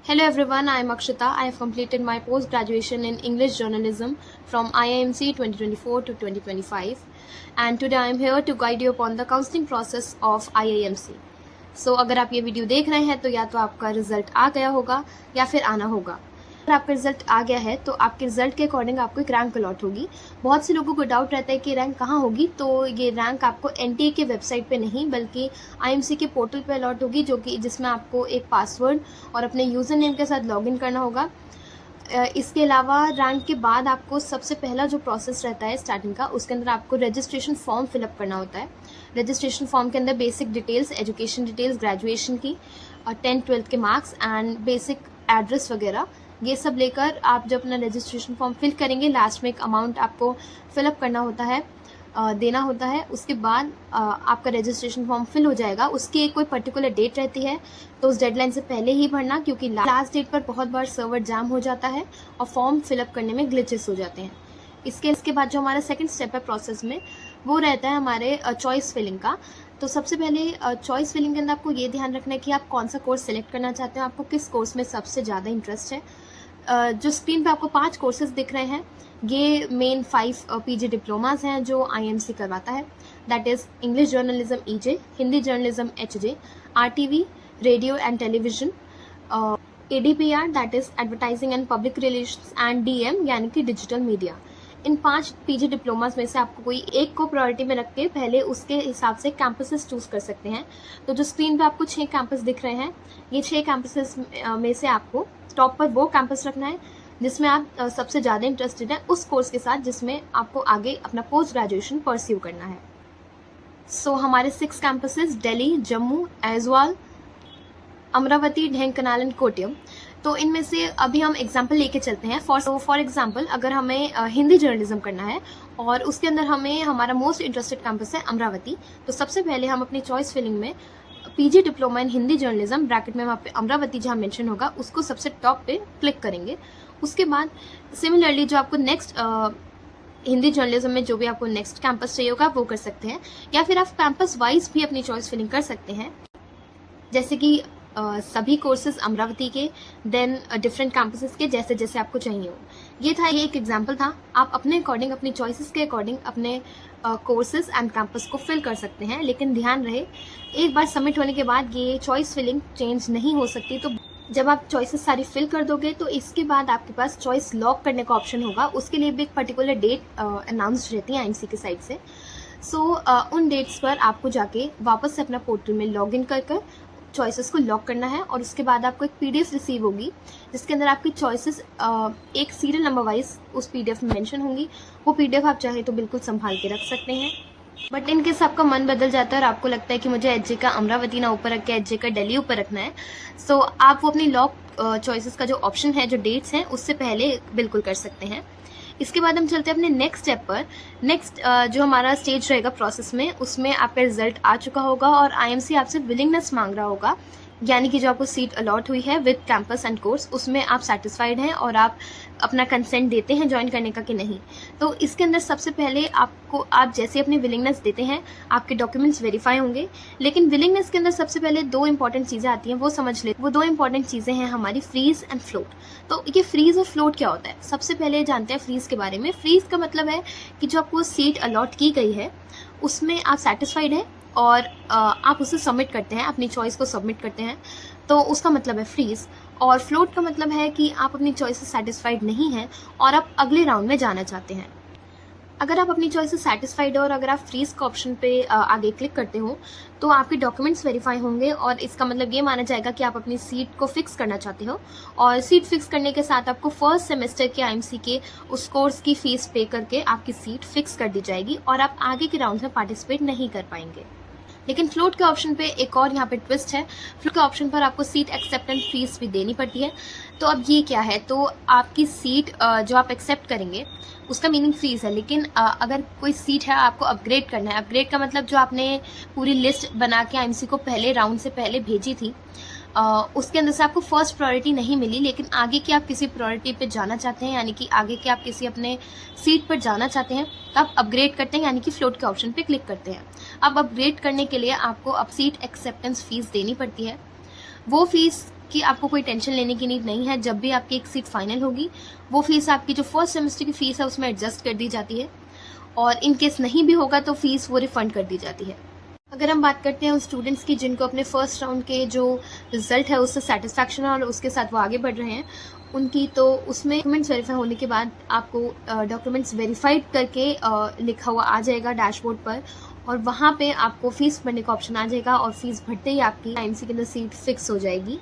Hello everyone, I am Akshita. I have completed my post graduation in English journalism from IIMC 2024 to 2025, and today I am here to guide you upon the counseling process of IIMC. So अगर आप ये video देख रहे हैं तो या तो आपका रिजल्ट आ गया होगा या फिर आना होगा। अगर आपका रिजल्ट आ गया है तो आपके रिजल्ट के अकॉर्डिंग आपको एक रैंक अलॉट होगी। बहुत से लोगों को डाउट रहता है कि रैंक कहाँ होगी, तो ये रैंक आपको एनटीए के वेबसाइट पे नहीं बल्कि आईएमसी के पोर्टल पे अलॉट होगी, जिसमें आपको एक पासवर्ड और अपने यूज़र नेम के साथ लॉगिन करना होगा। इसके अलावा रैंक के बाद आपको सबसे पहला जो प्रोसेस रहता है स्टार्टिंग का, उसके अंदर आपको रजिस्ट्रेशन फॉर्म फिलअप करना होता है। रजिस्ट्रेशन फॉर्म के अंदर basic details, education details, graduation की, 10th-12th के मार्क्स एंड बेसिक एड्रेस वगैरह, ये सब लेकर आप जब अपना रजिस्ट्रेशन फॉर्म फिल करेंगे, लास्ट में एक अमाउंट आपको फिलअप करना होता है, देना होता है। उसके बाद आपका रजिस्ट्रेशन फॉर्म फिल हो जाएगा। उसकी एक कोई पर्टिकुलर डेट रहती है, तो उस डेडलाइन से पहले ही भरना, क्योंकि लास्ट डेट पर बहुत बार सर्वर जैम हो जाता है और फॉर्म फिलअप करने में ग्लिचेस हो जाते हैं। इसके बाद जो हमारा सेकंड स्टेप है प्रोसेस में, वो रहता है हमारे चॉइस फिलिंग का। तो सबसे पहले चॉइस फिलिंग के अंदर आपको ये ध्यान रखना है कि आप कौन सा कोर्स सेलेक्ट करना चाहते हैं, आपको किस कोर्स में सबसे ज़्यादा इंटरेस्ट है। जो स्क्रीन पे आपको 5 कोर्सेज दिख रहे हैं, ये मेन 5 पीजी डिप्लोमास हैं जो आईएमसी करवाता है। That is English journalism EJ, Hindi journalism HJ, RTV radio and television, ADPR that is advertising and public relations, and DM यानी कि डिजिटल मीडिया। इन 5 पीजी डिप्लोमास में से आपको कोई एक को प्रायोरिटी में रख के पहले उसके हिसाब से कैंपसेस चूज कर सकते हैं। तो जो स्क्रीन पे आपको 6 कैंपस दिख रहे हैं, ये 6 कैंपसेस में से आपको टॉप पर वो कैंपस रखना है जिसमें आप सबसे ज़्यादा इंटरेस्टेड हैं उस कोर्स के साथ जिसमें आपको आगे अपना पोस्ट ग्रेजुएशन परस्यू करना है। सो हमारे 6 कैंपसेस दिल्ली, जम्मू, ऐजवाल, अमरावती, ढेंकनाल एंड कोट्यम। तो इनमें से अभी हम एग्जाम्पल लेके चलते हैं। फॉर एग्जाम्पल, अगर हमें हिंदी जर्नलिज्म करना है और उसके अंदर हमारा मोस्ट इंटरेस्टेड कैंपस है अमरावती, तो सबसे पहले हम अपनी चॉइस फिलिंग में PG diploma in Hindi journalism bracket में वहाँ पे अमरावती जहाँ मेंशन होगा उसको सबसे टॉप पे क्लिक करेंगे। उसके बाद सिमिलरली जो आपको नेक्स्ट हिंदी जर्नलिज्म में जो भी आपको नेक्स्ट कैंपस चाहिए होगा वो कर सकते हैं, या फिर आप कैंपस वाइज भी अपनी चॉइस फिलिंग कर सकते हैं, जैसे कि सभी कोर्सेज अमरावती के, देन डिफरेंट कैंपसेस के, जैसे जैसे आपको चाहिए हो। ये एक एग्जांपल था। आप अपने अकॉर्डिंग, अपनी चॉइसेस के अकॉर्डिंग अपने कोर्सेज एंड कैंपस को फिल कर सकते हैं, लेकिन ध्यान रहे एक बार सबमिट होने के बाद ये चॉइस फिलिंग चेंज नहीं हो सकती। तो जब आप चॉइसेस सारी फिल कर दोगे तो इसके बाद आपके पास चॉइस लॉक करने का ऑप्शन होगा। उसके लिए भी एक पर्टिकुलर डेट अनाउंस रहती है आईएमसी के साइड से। सो उन डेट्स पर आपको जाके वापस से अपना पोर्टल में लॉग इन कर चॉइसेस को लॉक करना है, और उसके बाद आपको एक पीडीएफ रिसीव होगी जिसके अंदर आपकी चॉइसेस एक सीरियल नंबर वाइज उस पीडीएफ में मेंशन होंगी। वो पीडीएफ आप चाहे तो बिल्कुल संभाल के रख सकते हैं। बट इन केस आपका मन बदल जाता है और आपको लगता है कि मुझे एचजे का अमरावती ना ऊपर रख के एचजे का दिल्ली ऊपर रखना है, सो आप वो अपनी लॉक चॉइसेस का जो ऑप्शन है, जो डेट्स हैं, उससे पहले बिल्कुल कर सकते हैं। इसके बाद हम चलते हैं अपने नेक्स्ट स्टेप पर। नेक्स्ट जो हमारा स्टेज रहेगा प्रोसेस में, उसमें आपका रिजल्ट आ चुका होगा और आईएमसी आपसे विलिंगनेस मांग रहा होगा, यानी कि जो आपको सीट अलॉट हुई है विद कैंपस एंड कोर्स, उसमें आप सेटिस्फाइड हैं और आप अपना कंसेंट देते हैं ज्वाइन करने का कि नहीं। तो इसके अंदर सबसे पहले आप जैसे अपनी विलिंगनेस देते हैं, आपके डॉक्यूमेंट्स वेरीफाई होंगे। लेकिन विलिंगनेस के अंदर सबसे पहले 2 इंपॉर्टेंट चीज़ें आती हैं, वो समझ ले। वो 2 इंपॉर्टेंट चीज़ें हैं हमारी फ्रीज एंड फ्लोट। तो ये फ्रीज और फ्लोट क्या होता है, सबसे पहले जानते हैं फ्रीज के बारे में। फ्रीज का मतलब है कि जो आपको सीट अलॉट की गई है उसमें आप सेटिस्फाइड हैं और आप उसे सबमिट करते हैं, अपनी चॉइस को सबमिट करते हैं, तो उसका मतलब है फ्रीज। और फ्लोट का मतलब है कि आप अपनी चॉइस से सेटिस्फाइड नहीं हैं और आप अगले राउंड में जाना चाहते हैं। अगर आप अपनी चॉइस से सेटिस्फाइड हो और अगर आप फ्रीज का ऑप्शन पे आगे क्लिक करते हो तो आपके डॉक्यूमेंट्स वेरीफाई होंगे, और इसका मतलब ये माना जाएगा कि आप अपनी सीट को फिक्स करना चाहते हो। और सीट फिक्स करने के साथ आपको फर्स्ट सेमेस्टर के आईएमसी के उस कोर्स की फीस पे करके आपकी सीट फिक्स कर दी जाएगी और आप आगे के राउंड में पार्टिसिपेट नहीं कर पाएंगे। लेकिन फ्लोट के ऑप्शन पे एक और यहाँ पे ट्विस्ट है। फ्लोट के ऑप्शन पर आपको सीट एक्सेप्टेंस फीस भी देनी पड़ती है। तो अब ये क्या है, तो आपकी सीट जो आप एक्सेप्ट करेंगे उसका मीनिंग फीस है, लेकिन अगर कोई सीट है आपको अपग्रेड करना है। अपग्रेड का मतलब जो आपने पूरी लिस्ट बना के आईएमसी को पहले राउंड से पहले भेजी थी, उसके अंदर से आपको फर्स्ट प्रायोरिटी नहीं मिली, लेकिन आगे की आप किसी प्रायोरिटी पे जाना चाहते हैं, यानी कि आगे के आप किसी अपने सीट पर जाना चाहते हैं, तो आप अपग्रेड करते हैं, यानी कि फ्लोट के ऑप्शन पे क्लिक करते हैं। अब अपग्रेड करने के लिए आपको अब सीट एक्सेप्टेंस फीस देनी पड़ती है। वो फीस कि आपको कोई टेंशन लेने की नीड नहीं है। जब भी आपकी एक सीट फाइनल होगी, वो फीस आपकी जो फर्स्ट सेमेस्टर की फ़ीस है उसमें एडजस्ट कर दी जाती है, और इन केस नहीं भी होगा तो फीस वो रिफ़ंड कर दी जाती है। अगर हम बात करते हैं उन स्टूडेंट्स की जिनको अपने फर्स्ट राउंड के जो रिज़ल्ट है उससे सेटिस्फैक्शन है और उसके साथ वो आगे बढ़ रहे हैं उनकी, तो उसमें डॉक्यूमेंट्स वेरीफाई होने के बाद आपको डॉक्यूमेंट्स वेरीफाइड करके लिखा हुआ आ जाएगा डैशबोर्ड पर, और वहाँ पे आपको फ़ीस भरने का ऑप्शन आ जाएगा, और फीस भरते ही आपकी आईएमसी के अंदर सीट फिक्स हो जाएगी।